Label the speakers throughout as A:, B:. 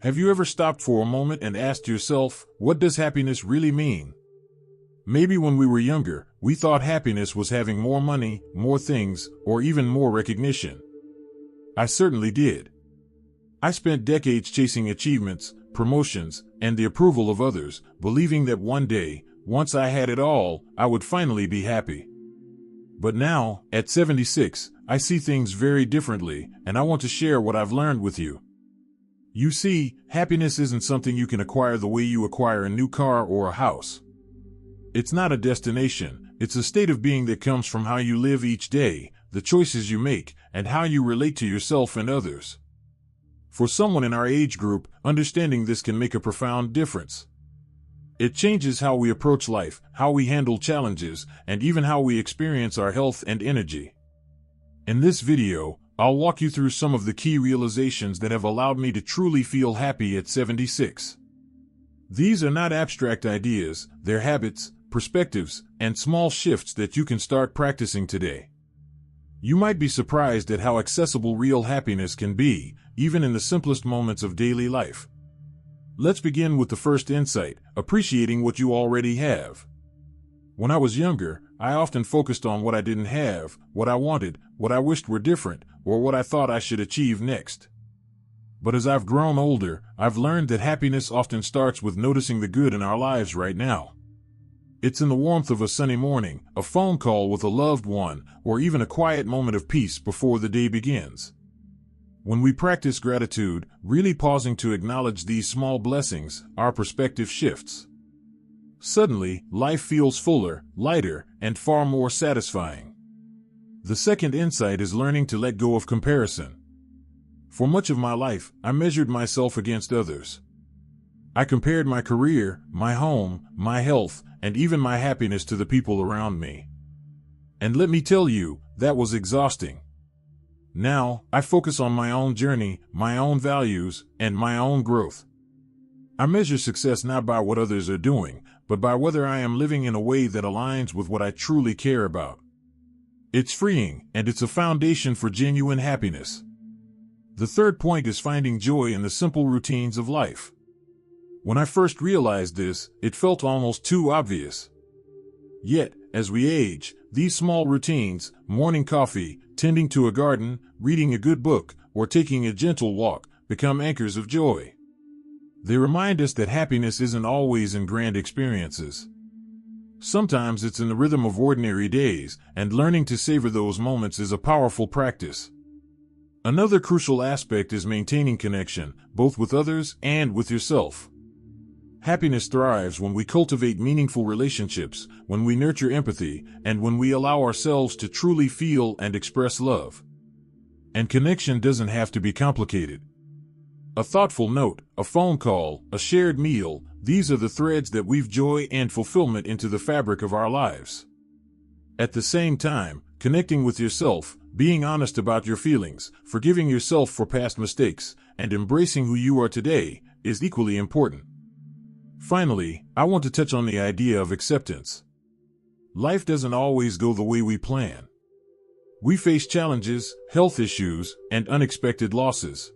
A: Have you ever stopped for a moment and asked yourself, what does happiness really mean? Maybe when we were younger, we thought happiness was having more money, more things, or even more recognition. I certainly did. I spent decades chasing achievements, promotions, and the approval of others, believing that one day, once I had it all, I would finally be happy. But now, at 76, I see things very differently, and I want to share what I've learned with you. You see, happiness isn't something you can acquire the way you acquire a new car or a house. It's not a destination, it's a state of being that comes from how you live each day, the choices you make, and how you relate to yourself and others. For someone in our age group, understanding this can make a profound difference. It changes how we approach life, how we handle challenges, and even how we experience our health and energy. In this video, I'll walk you through some of the key realizations that have allowed me to truly feel happy at 76. These are not abstract ideas, they're habits, perspectives, and small shifts that you can start practicing today. You might be surprised at how accessible real happiness can be, even in the simplest moments of daily life. Let's begin with the first insight, appreciating what you already have. When I was younger, I often focused on what I didn't have, what I wanted, what I wished were different, or what I thought I should achieve next. But as I've grown older, I've learned that happiness often starts with noticing the good in our lives right now. It's in the warmth of a sunny morning, a phone call with a loved one, or even a quiet moment of peace before the day begins. When we practice gratitude, really pausing to acknowledge these small blessings, our perspective shifts. Suddenly, life feels fuller, lighter, and far more satisfying. The second insight is learning to let go of comparison. For much of my life, I measured myself against others. I compared my career, my home, my health, and even my happiness to the people around me. And let me tell you, that was exhausting. Now, I focus on my own journey, my own values, and my own growth. I measure success not by what others are doing, but by whether I am living in a way that aligns with what I truly care about. It's freeing, and it's a foundation for genuine happiness. The third point is finding joy in the simple routines of life. When I first realized this, it felt almost too obvious. Yet, as we age, these small routines, morning coffee, tending to a garden, reading a good book, or taking a gentle walk, become anchors of joy. They remind us that happiness isn't always in grand experiences. Sometimes it's in the rhythm of ordinary days, and learning to savor those moments is a powerful practice. Another crucial aspect is maintaining connection, both with others and with yourself. Happiness thrives when we cultivate meaningful relationships, when we nurture empathy, and when we allow ourselves to truly feel and express love. And connection doesn't have to be complicated. A thoughtful note, a phone call, a shared meal, these are the threads that weave joy and fulfillment into the fabric of our lives. At the same time, connecting with yourself, being honest about your feelings, forgiving yourself for past mistakes, and embracing who you are today is equally important. Finally, I want to touch on the idea of acceptance. Life doesn't always go the way we plan. We face challenges, health issues, and unexpected losses.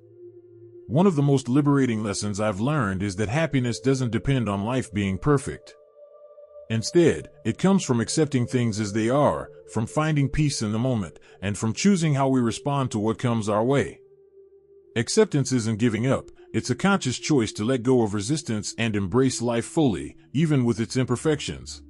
A: One of the most liberating lessons I've learned is that happiness doesn't depend on life being perfect. Instead, it comes from accepting things as they are, from finding peace in the moment, and from choosing how we respond to what comes our way. Acceptance isn't giving up, it's a conscious choice to let go of resistance and embrace life fully, even with its imperfections.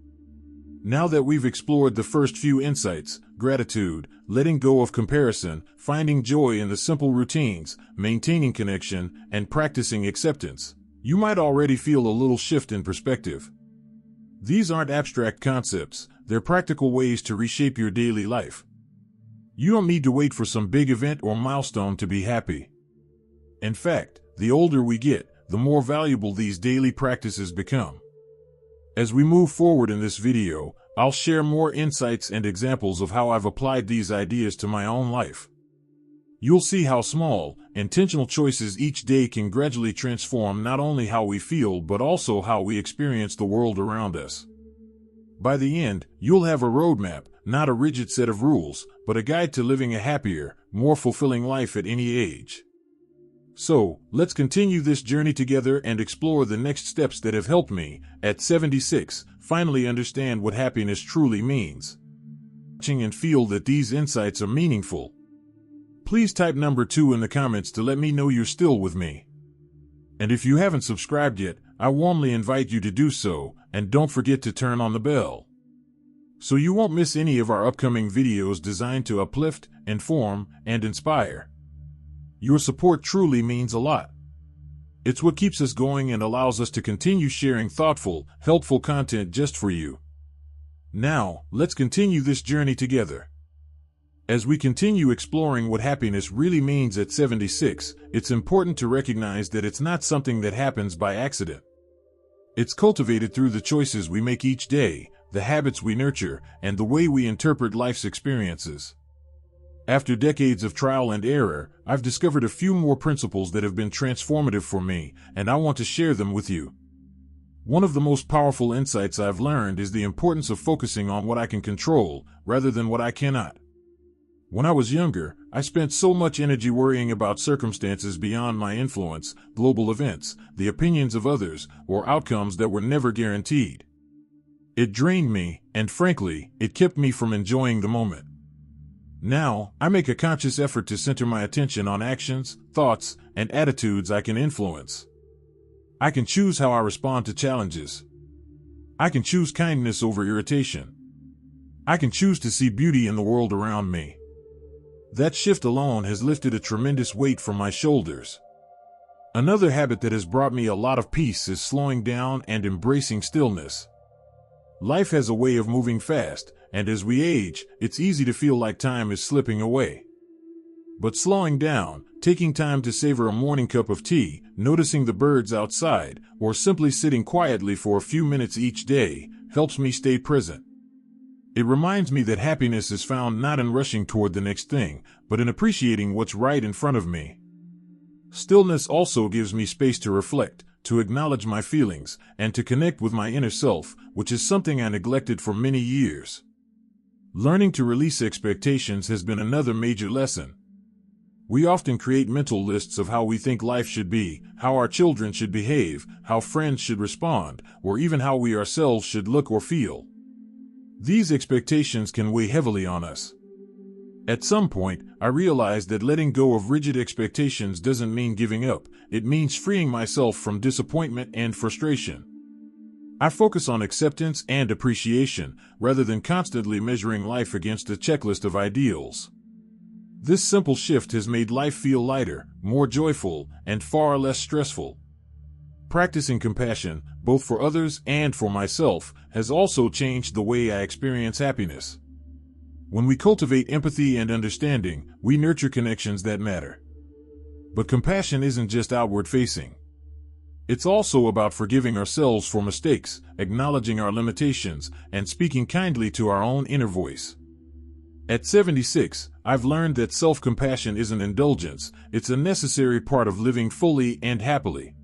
A: Now that we've explored the first few insights, gratitude, letting go of comparison, finding joy in the simple routines, maintaining connection, and practicing acceptance, you might already feel a little shift in perspective. These aren't abstract concepts, they're practical ways to reshape your daily life. You don't need to wait for some big event or milestone to be happy. In fact, the older we get, the more valuable these daily practices become. As we move forward in this video, I'll share more insights and examples of how I've applied these ideas to my own life. You'll see how small, intentional choices each day can gradually transform not only how we feel but also how we experience the world around us. By the end, you'll have a roadmap, not a rigid set of rules, but a guide to living a happier, more fulfilling life at any age. So, let's continue this journey together and explore the next steps that have helped me, at 76, finally understand what happiness truly means. And feel that these insights are meaningful. Please type number 2 in the comments to let me know you're still with me. And if you haven't subscribed yet, I warmly invite you to do so, and don't forget to turn on the bell, so you won't miss any of our upcoming videos designed to uplift, inform, and inspire. Your support truly means a lot. It's what keeps us going and allows us to continue sharing thoughtful, helpful content just for you. Now, let's continue this journey together. As we continue exploring what happiness really means at 76, it's important to recognize that it's not something that happens by accident. It's cultivated through the choices we make each day, the habits we nurture, and the way we interpret life's experiences. After decades of trial and error, I've discovered a few more principles that have been transformative for me, and I want to share them with you. One of the most powerful insights I've learned is the importance of focusing on what I can control, rather than what I cannot. When I was younger, I spent so much energy worrying about circumstances beyond my influence, global events, the opinions of others, or outcomes that were never guaranteed. It drained me, and frankly, it kept me from enjoying the moment. Now, I make a conscious effort to center my attention on actions, thoughts, and attitudes I can influence. I can choose how I respond to challenges. I can choose kindness over irritation. I can choose to see beauty in the world around me. That shift alone has lifted a tremendous weight from my shoulders. Another habit that has brought me a lot of peace is slowing down and embracing stillness. Life has a way of moving fast, and as we age, it's easy to feel like time is slipping away. But slowing down, taking time to savor a morning cup of tea, noticing the birds outside, or simply sitting quietly for a few minutes each day, helps me stay present. It reminds me that happiness is found not in rushing toward the next thing, but in appreciating what's right in front of me. Stillness also gives me space to reflect, to acknowledge my feelings, and to connect with my inner self, which is something I neglected for many years. Learning to release expectations has been another major lesson. We often create mental lists of how we think life should be, how our children should behave, how friends should respond, or even how we ourselves should look or feel. These expectations can weigh heavily on us. At some point, I realized that letting go of rigid expectations doesn't mean giving up, it means freeing myself from disappointment and frustration. I focus on acceptance and appreciation, rather than constantly measuring life against a checklist of ideals. This simple shift has made life feel lighter, more joyful, and far less stressful. Practicing compassion, both for others and for myself, has also changed the way I experience happiness. When we cultivate empathy and understanding, we nurture connections that matter. But compassion isn't just outward-facing. It's also about forgiving ourselves for mistakes, acknowledging our limitations, and speaking kindly to our own inner voice. At 76, I've learned that self-compassion isn't indulgence, it's a necessary part of living fully and happily.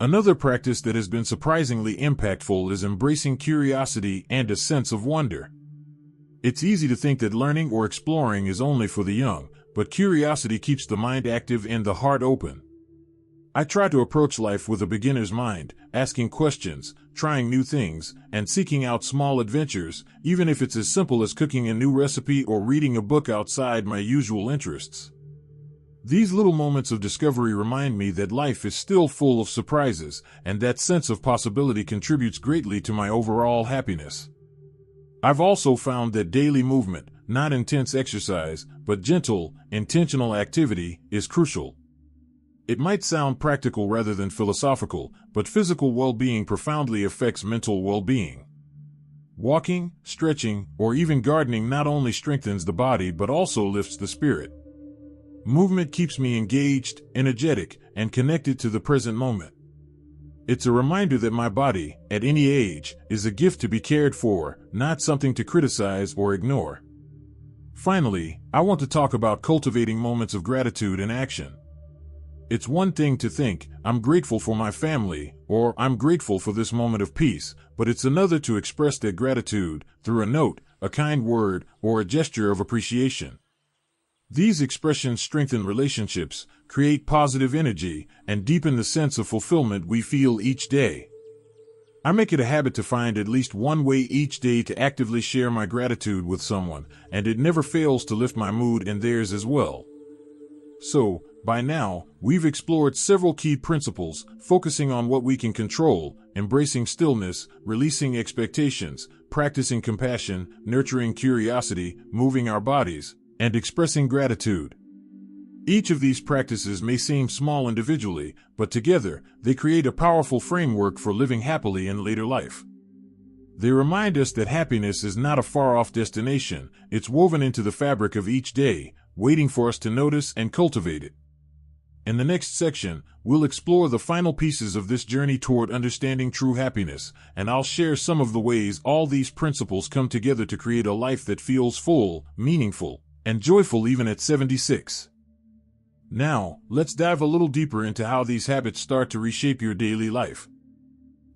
A: Another practice that has been surprisingly impactful is embracing curiosity and a sense of wonder. It's easy to think that learning or exploring is only for the young, but curiosity keeps the mind active and the heart open. I try to approach life with a beginner's mind, asking questions, trying new things, and seeking out small adventures, even if it's as simple as cooking a new recipe or reading a book outside my usual interests. These little moments of discovery remind me that life is still full of surprises, and that sense of possibility contributes greatly to my overall happiness. I've also found that daily movement, not intense exercise, but gentle, intentional activity, is crucial. It might sound practical rather than philosophical, but physical well-being profoundly affects mental well-being. Walking, stretching, or even gardening not only strengthens the body but also lifts the spirit. Movement keeps me engaged, energetic, and connected to the present moment. It's a reminder that my body, at any age, is a gift to be cared for, not something to criticize or ignore. Finally, I want to talk about cultivating moments of gratitude in action. It's one thing to think, I'm grateful for my family, or I'm grateful for this moment of peace, but it's another to express that gratitude through a note, a kind word, or a gesture of appreciation. These expressions strengthen relationships, create positive energy, and deepen the sense of fulfillment we feel each day. I make it a habit to find at least one way each day to actively share my gratitude with someone, and it never fails to lift my mood and theirs as well. So, by now, we've explored several key principles, focusing on what we can control, embracing stillness, releasing expectations, practicing compassion, nurturing curiosity, moving our bodies, and expressing gratitude. Each of these practices may seem small individually, but together, they create a powerful framework for living happily in later life. They remind us that happiness is not a far-off destination, it's woven into the fabric of each day, waiting for us to notice and cultivate it. In the next section, we'll explore the final pieces of this journey toward understanding true happiness, and I'll share some of the ways all these principles come together to create a life that feels full, meaningful, and joyful even at 76. Now, let's dive a little deeper into how these habits start to reshape your daily life.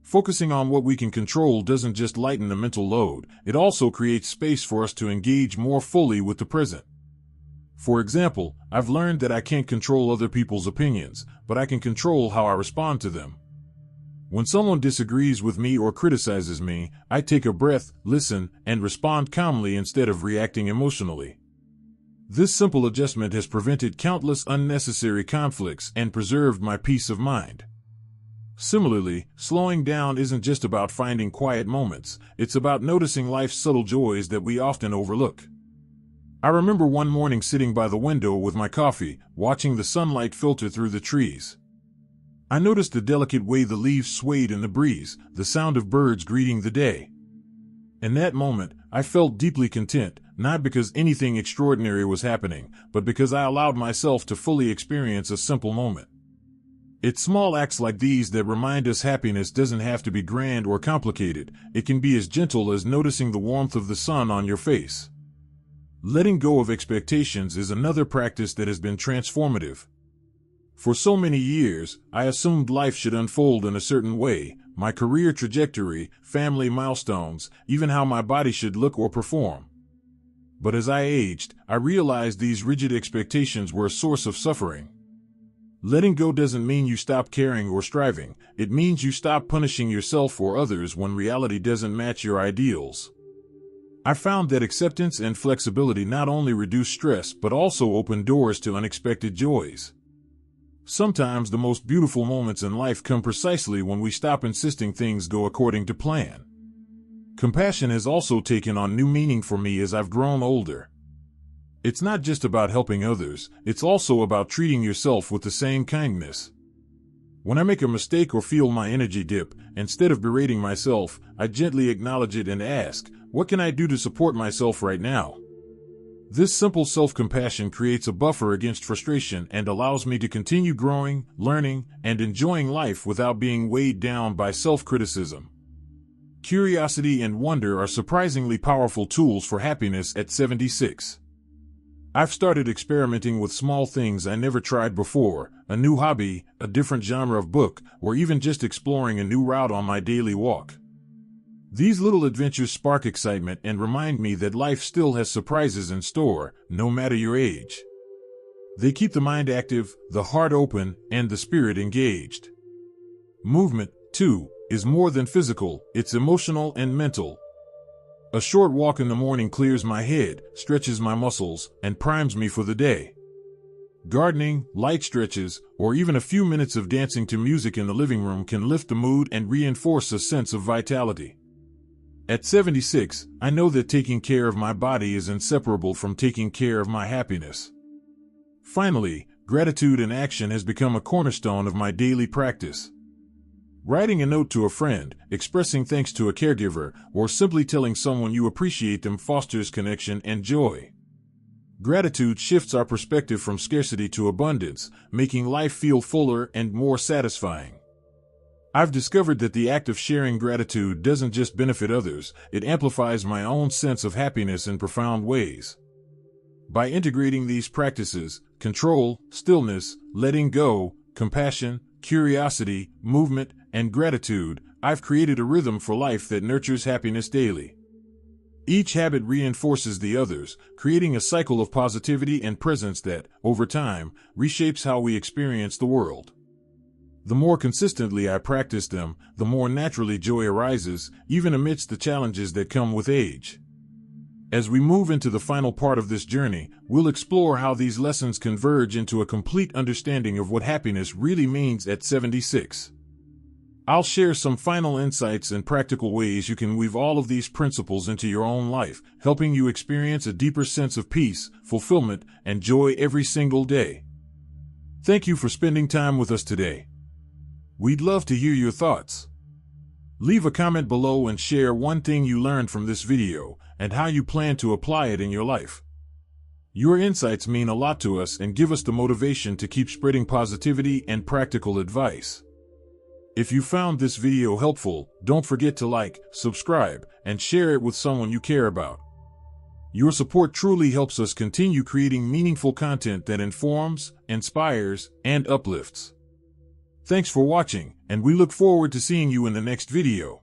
A: Focusing on what we can control doesn't just lighten the mental load, it also creates space for us to engage more fully with the present. For example, I've learned that I can't control other people's opinions, but I can control how I respond to them. When someone disagrees with me or criticizes me, I take a breath, listen, and respond calmly instead of reacting emotionally. This simple adjustment has prevented countless unnecessary conflicts and preserved my peace of mind. Similarly, slowing down isn't just about finding quiet moments, it's about noticing life's subtle joys that we often overlook. I remember one morning sitting by the window with my coffee, watching the sunlight filter through the trees. I noticed the delicate way the leaves swayed in the breeze, the sound of birds greeting the day. In that moment, I felt deeply content, not because anything extraordinary was happening, but because I allowed myself to fully experience a simple moment. It's small acts like these that remind us happiness doesn't have to be grand or complicated. It can be as gentle as noticing the warmth of the sun on your face. Letting go of expectations is another practice that has been transformative. For so many years, I assumed life should unfold in a certain way, my career trajectory, family milestones, even how my body should look or perform. But as I aged, I realized these rigid expectations were a source of suffering. Letting go doesn't mean you stop caring or striving, it means you stop punishing yourself or others when reality doesn't match your ideals. I found that acceptance and flexibility not only reduce stress but also open doors to unexpected joys. Sometimes the most beautiful moments in life come precisely when we stop insisting things go according to plan. Compassion has also taken on new meaning for me as I've grown older. It's not just about helping others, it's also about treating yourself with the same kindness. When I make a mistake or feel my energy dip, instead of berating myself, I gently acknowledge it and ask, what can I do to support myself right now? This simple self-compassion creates a buffer against frustration and allows me to continue growing, learning, and enjoying life without being weighed down by self-criticism. Curiosity and wonder are surprisingly powerful tools for happiness at 76. I've started experimenting with small things I never tried before, a new hobby, a different genre of book, or even just exploring a new route on my daily walk. These little adventures spark excitement and remind me that life still has surprises in store, no matter your age. They keep the mind active, the heart open, and the spirit engaged. Movement, too, is more than physical, it's emotional and mental. A short walk in the morning clears my head, stretches my muscles, and primes me for the day. Gardening, light stretches, or even a few minutes of dancing to music in the living room can lift the mood and reinforce a sense of vitality. At 76, I know that taking care of my body is inseparable from taking care of my happiness. Finally, gratitude in action has become a cornerstone of my daily practice. Writing a note to a friend, expressing thanks to a caregiver, or simply telling someone you appreciate them fosters connection and joy. Gratitude shifts our perspective from scarcity to abundance, making life feel fuller and more satisfying. I've discovered that the act of sharing gratitude doesn't just benefit others, it amplifies my own sense of happiness in profound ways. By integrating these practices, control, stillness, letting go, compassion, curiosity, movement, and gratitude, I've created a rhythm for life that nurtures happiness daily. Each habit reinforces the others, creating a cycle of positivity and presence that, over time, reshapes how we experience the world. The more consistently I practice them, the more naturally joy arises, even amidst the challenges that come with age. As we move into the final part of this journey, we'll explore how these lessons converge into a complete understanding of what happiness really means at 76. I'll share some final insights and practical ways you can weave all of these principles into your own life, helping you experience a deeper sense of peace, fulfillment, and joy every single day. Thank you for spending time with us today. We'd love to hear your thoughts. Leave a comment below and share one thing you learned from this video and how you plan to apply it in your life. Your insights mean a lot to us and give us the motivation to keep spreading positivity and practical advice. If you found this video helpful, don't forget to like, subscribe, and share it with someone you care about. Your support truly helps us continue creating meaningful content that informs, inspires, and uplifts. Thanks for watching, and we look forward to seeing you in the next video.